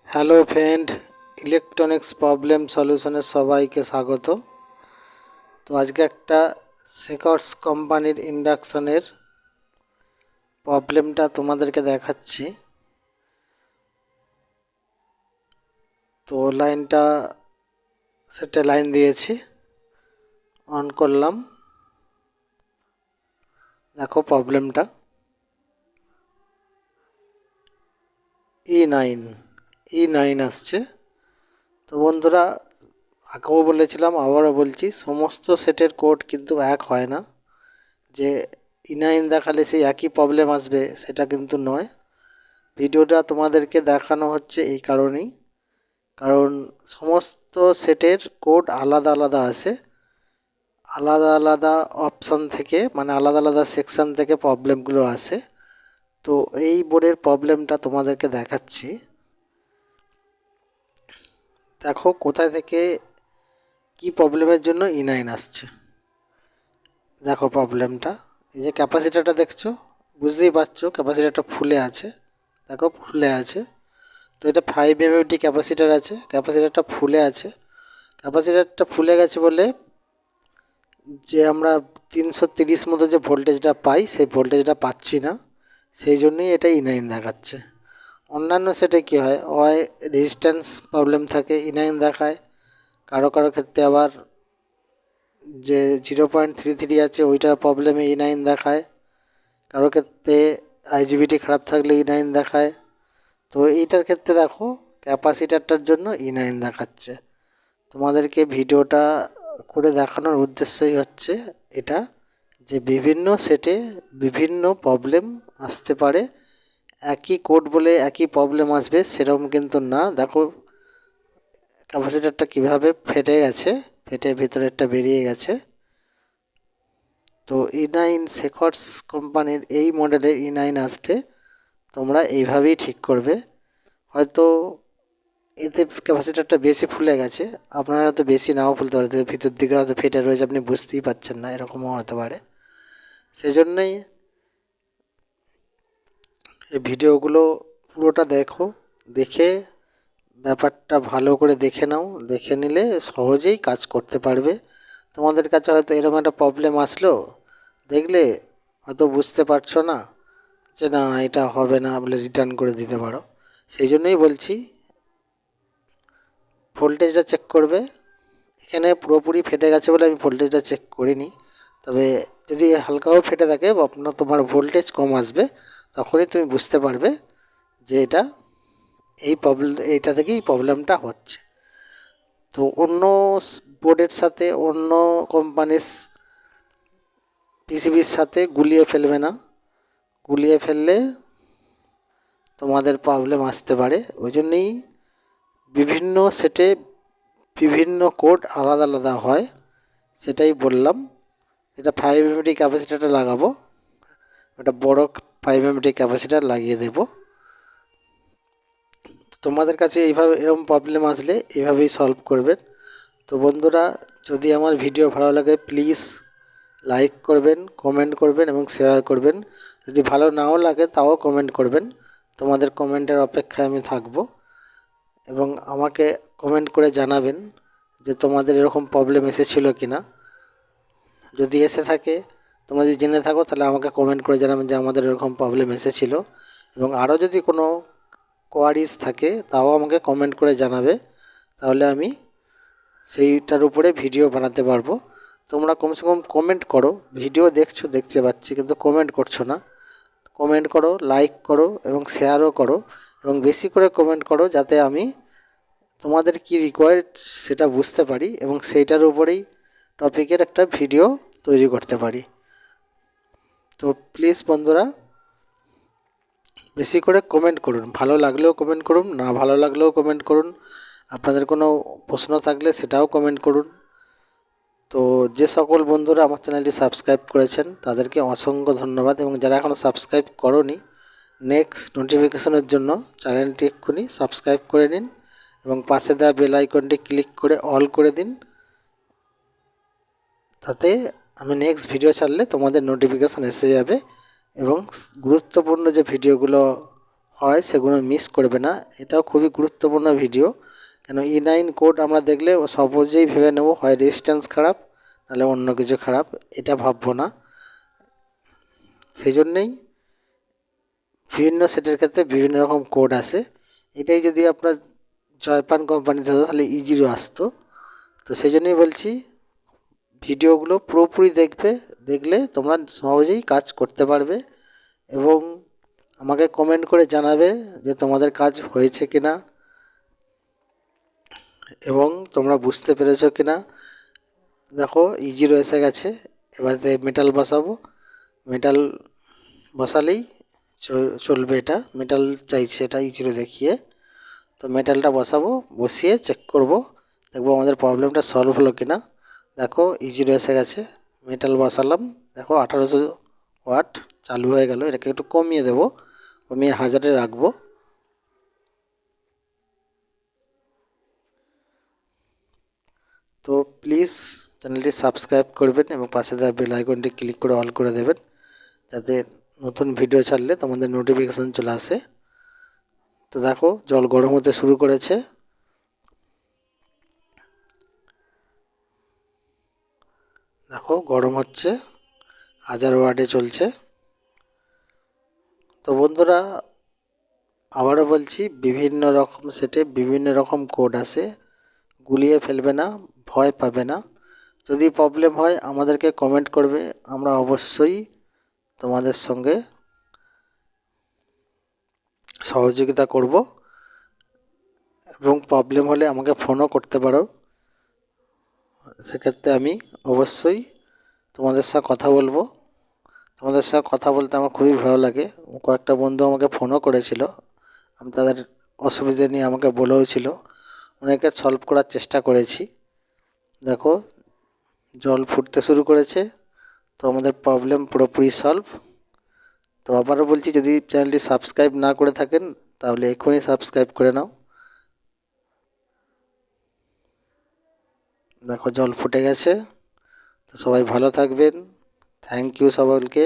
Hello friend, electronics problem সলিউশনে সবাইকে স্বাগত। তো আজকে একটা সেকর্স কোম্পানির ইন্ডাকশনের প্রবলেমটা তোমাদেরকে দেখাচ্ছি। তো লাইনটা সেটা লাইন দিয়েছি, অন করলাম, দেখো প্রবলেমটা ই9 আসছে। তো বন্ধুরা, আগেও বলেছিলাম, আবারও বলছি, সমস্ত সেটের কোড কিন্তু এক হয় না। যে ই9 দেখালে সেই একই প্রবলেম আসবে সেটা কিন্তু নয়। ভিডিওটা তোমাদেরকে দেখানো হচ্ছে এই কারণেই, কারণ সমস্ত সেটের কোড আলাদা আলাদা আসে, আলাদা আলাদা অপশান থেকে, মানে আলাদা আলাদা সেকশান থেকে প্রবলেমগুলো আসে। তো এই বোর্ডের প্রবলেমটা তোমাদেরকে দেখাচ্ছি। দেখো কোথায় থেকে কি প্রবলেমের জন্য ই9 আসছে। দেখো প্রবলেমটা, এই যে ক্যাপাসিটারটা দেখছো, বুঝতেই পারছো ক্যাপাসিটারটা ফুলে আছে। দেখো ফুলে আছে। তো এটা 5 এমএমটি ক্যাপাসিটার আছে, ক্যাপাসিটারটা ফুলে আছে। ক্যাপাসিটারটা ফুলে গেছে বলে যে আমরা 330 মতো যে ভোল্টেজটা পাই সেই ভোল্টেজটা পাচ্ছি না, সেই জন্যই এটা ই9 দেখাচ্ছে। অন্যান্য সেটে কী হয়, হয় রেজিস্ট্যান্স প্রবলেম থাকে ই9 দেখায়, কারো কারো ক্ষেত্রে আবার যে 0.33 আছে ওইটার প্রবলেমে ই9 দেখায়, কারো ক্ষেত্রে আইজিবিটি খারাপ থাকলে ই9 দেখায়। তো এইটার ক্ষেত্রে দেখো ক্যাপাসিটারটার জন্য ই9 দেখাচ্ছে। তোমাদেরকে ভিডিওটা করে দেখানোর উদ্দেশ্যই হচ্ছে এটা, যে বিভিন্ন সেটে বিভিন্ন প্রবলেম আসতে পারে, একই কোড বলে একই প্রবলেম আসবে সেরকম কিন্তু না। দেখো ক্যাপাসিটারটা কিভাবে ফেটে গেছে, ফেটে ভিতরেরটা বেরিয়ে গেছে। তো ই9 সেকর্স কোম্পানির এই মডেলের ই9 আসলে তোমরা এইভাবেই ঠিক করবে। হয়তো এতে ক্যাপাসিটারটা বেশি ফুলে গেছে, আপনারা তো বেশি নাও ফুলতে পারে, ভিতর দিকে হয়তো ফেটে রয়েছে, আপনি বুঝতেই পারছেন না, এরকমও হতে পারে। সেই জন্যই এই ভিডিওগুলো পুরোটা দেখো, দেখে ব্যাপারটা ভালো করে দেখে নাও, দেখে নিলে সহজেই কাজ করতে পারবে। তোমাদের কাছে হয়তো এরকম একটা প্রবলেম আসলো, দেখলে হয়তো বুঝতে পারছো না, যে না এটা হবে না বলে রিটার্ন করে দিতে পারো। সেই জন্যই বলছি ভোল্টেজটা চেক করবে। এখানে পুরোপুরি ফেটে গেছে বলে আমি ভোল্টেজটা চেক করিনি, তবে যদি হালকাও ফেটে থাকে তোমার ভোল্টেজ কম আসবে, তখনই তুমি বুঝতে পারবে যে এইটা থেকেই প্রবলেমটা হচ্ছে। তো অন্য বোর্ডের সাথে, অন্য কোম্পানির পিসিবির সাথে গুলিয়ে ফেলবে না, গুলিয়ে ফেললে তোমাদের প্রবলেম আসতে পারে। ওই জন্যই বিভিন্ন সেটে বিভিন্ন কোড আলাদা আলাদা হয়, সেটাই বললাম। এটা 5 এমএমটি ক্যাপাসিটারটা লাগাবো, একটা বড় 5 এমএমটি ক্যাপাসিটার লাগিয়ে দেব। তোমাদের কাছে এইভাবে এরকম প্রবলেম আসলে এইভাবেই সলভ করবেন। তো বন্ধুরা, যদি আমার ভিডিও ভালো লাগে প্লিজ লাইক করবেন, কমেন্ট করবেন এবং শেয়ার করবেন। যদি ভালো নাও লাগে তাও কমেন্ট করবেন, তোমাদের কমেন্টের অপেক্ষায় আমি থাকব। এবং আমাকে কমেন্ট করে জানাবেন যে তোমাদের এরকম প্রবলেম এসেছিলো কি না। যদি এসে থাকে, তোমরা যদি জেনে থাকো, তাহলে আমাকে কমেন্ট করে জানাবেন যে আমাদের এরকম প্রবলেম এসেছিলো। এবং আরও যদি কোনো কোয়ারিজ থাকে তাও আমাকে কমেন্ট করে জানাবে, তাহলে আমি সেইটার উপরে ভিডিও বানাতে পারবো। তোমরা কমসে কম কমেন্ট করো, ভিডিও দেখছো দেখতে পাচ্ছি কিন্তু কমেন্ট করছো না। কমেন্ট করো, লাইক করো এবং শেয়ারও করো, এবং বেশি করে কমেন্ট করো, যাতে আমি তোমাদের কি রিকোয়ার্ড সেটা বুঝতে পারি এবং সেইটার উপরেই টপিকের একটা ভিডিও তৈরি করতে পারি। তো প্লিজ বন্ধুরা, বেশি করে কমেন্ট করুন, ভালো লাগলেও কমেন্ট করুন, না ভালো লাগলেও কমেন্ট করুন, আপনাদের কোনো প্রশ্ন থাকলে সেটাও কমেন্ট করুন। তো যে সকল বন্ধুরা আমার চ্যানেলটি সাবস্ক্রাইব করেছেন তাদেরকে অসংখ্য ধন্যবাদ, এবং যারা এখনও সাবস্ক্রাইব করোনি, নেক্সট নোটিফিকেশনের জন্য চ্যানেলটি এক্ষুনি সাবস্ক্রাইব করে নিন এবং পাশে দেওয়া বেল আইকনটি ক্লিক করে অল করে দিন, তাতে আমি নেক্সট ভিডিও ছাড়লে তোমাদের নোটিফিকেশান এসে যাবে। এবং গুরুত্বপূর্ণ যে ভিডিওগুলো হয় সেগুলো মিস করবে না। এটাও খুবই গুরুত্বপূর্ণ ভিডিও, কেন E9 কোড আমরা দেখলে সহজেই ভেবে নেব হয় রেজিস্ট্যান্স খারাপ নাহলে অন্য কিছু খারাপ, এটা ভাববো না। সেই জন্যেই বিভিন্ন সেটের ক্ষেত্রে বিভিন্ন রকম কোড আসে। এটাই যদি আপনার জয়পান কোম্পানিতে হতো তাহলে E0 আসতো। তো সেই জন্যই বলছি ভিডিওগুলো পুরোপুরি দেখলে তোমরা সহজেই কাজ করতে পারবে এবং আমাকে কমেন্ট করে জানাবে যে তোমাদের কাজ হয়েছে কিনা এবং তোমরা বুঝতে পেরেছো কিনা। দেখো E0 এসে গেছে, এবারে মেটাল বসাবো। মেটাল বসালেই চলবে, এটা মেটাল চাইছে, এটা E0 দেখিয়ে। তো মেটালটা বসাবো, বসিয়ে চেক করব, দেখবো আমাদের প্রবলেমটা সলভ হলো কিনা। দেখো E0 এসে গেছে, মেটাল বসালাম, দেখো 1800 ওয়াট চালু হয়ে গেল। এটাকে একটু কমিয়ে দেবো, কমিয়ে 1000-এ রাখবো। তো প্লিজ চ্যানেলটি সাবস্ক্রাইব করবেন এবং পাশে দেওয়া বেল আইকনটি ক্লিক করে অল করে দেবেন, যাতে নতুন ভিডিও ছাড়লে তোমাদের নোটিফিকেশান চলে আসে। তো দেখো জল গরম হতে শুরু করেছে, দেখো গরম হচ্ছে, 1000 ওয়াটে চলছে। তো বন্ধুরা আবারও বলছি, বিভিন্ন রকম সেটে বিভিন্ন রকম কোড আসে, গুলিয়ে ফেলবে না, ভয় পাবে না। যদি প্রবলেম হয় আমাদেরকে কমেন্ট করবে, আমরা অবশ্যই তোমাদের সঙ্গে সহযোগিতা করব এবং প্রবলেম হলে আমাকে ফোনও করতে পারো। সেক্ষেত্রে আমি অবশ্যই তোমাদের সাথে কথা বলবো। তোমাদের সাথে কথা বলতে আমার খুবই ভালো লাগে। কয়েকটা বন্ধু আমাকে ফোনও করেছিল, আমি তাদের অসুবিধে নিয়ে আমাকে বলেও ছিল, অনেকে সলভ করার চেষ্টা করেছি। দেখো জল ফুটতে শুরু করেছে, তো আমাদের প্রবলেম পুরোপুরি সলভ। তো আবারও বলছি, যদি চ্যানেলটি সাবস্ক্রাইব না করে থাকেন তাহলে এখনই সাবস্ক্রাইব করে নাও। দেখো জল ফুটে গেছে। তো সবাই ভালো থাকবেন, থ্যাংক ইউ সকলকে।